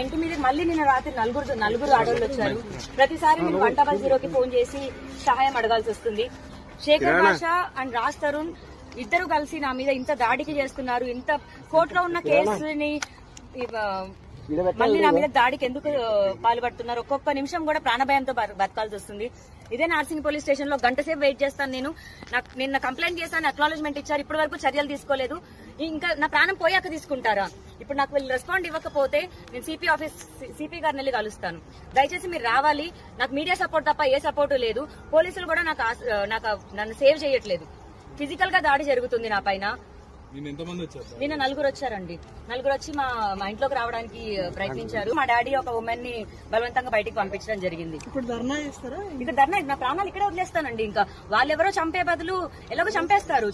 ఇంటి మీద మళ్ళీ నిన్న రాత్రి నలుగురు ఆడవాళ్ళు వచ్చారు. ప్రతిసారి నేను 100కి ఫోన్ చేసి సహాయం అడగాల్సి వస్తుంది. శేఖర్ భాషా అండ్ రాజ్ తరుణ్ ఇద్దరు కలిసి నా మీద ఇంత దాడికి చేస్తున్నారు. ఇంత కోర్టులో ఉన్న కేసుని మళ్ళీ నా మీద దాడికి ఎందుకు పాల్పడుతున్నారు? ఒక్కొక్క నిమిషం కూడా ప్రాణభయంతో బతకాల్సి వస్తుంది. ఇదే నార్సింగ్ పోలీస్ స్టేషన్ లో గంట సేపు వెయిట్ చేస్తాను. నేను నిన్న కంప్లైంట్ చేస్తాను, అక్నాలెడ్జ్మెంట్ ఇచ్చారు, ఇప్పటి వరకు చర్యలు తీసుకోలేదు. ఇంకా నా ప్రాణం పోయాక తీసుకుంటారా? ఇప్పుడు నాకు వీళ్ళు రెస్పాండ్ ఇవ్వకపోతే నేను సిపి గారిని వెళ్ళి కలుస్తాను. దయచేసి మీరు రావాలి. నాకు మీడియా సపోర్ట్ తప్ప ఏ సపోర్ట్ లేదు. పోలీసులు కూడా నన్ను సేవ్ చేయట్లేదు. ఫిజికల్ గా దాడి జరుగుతుంది నా పైన. నిన్న నలుగురు వచ్చారండి. నలుగురు వచ్చి మా ఇంట్లోకి రావడానికి ప్రయత్నించారు. మా డాడీ ఒక ఉమెన్ ని బలవంతంగా బయటికి పంపించడం జరిగింది. ఇప్పుడు ధర్నా చేస్తారా? ఇక ధర్నా, నా ప్రాణాలు ఇక్కడే వదిలేస్తానండి. ఇంకా వాళ్ళెవరో చంపే బదులు ఎలాగో చంపేస్తారు.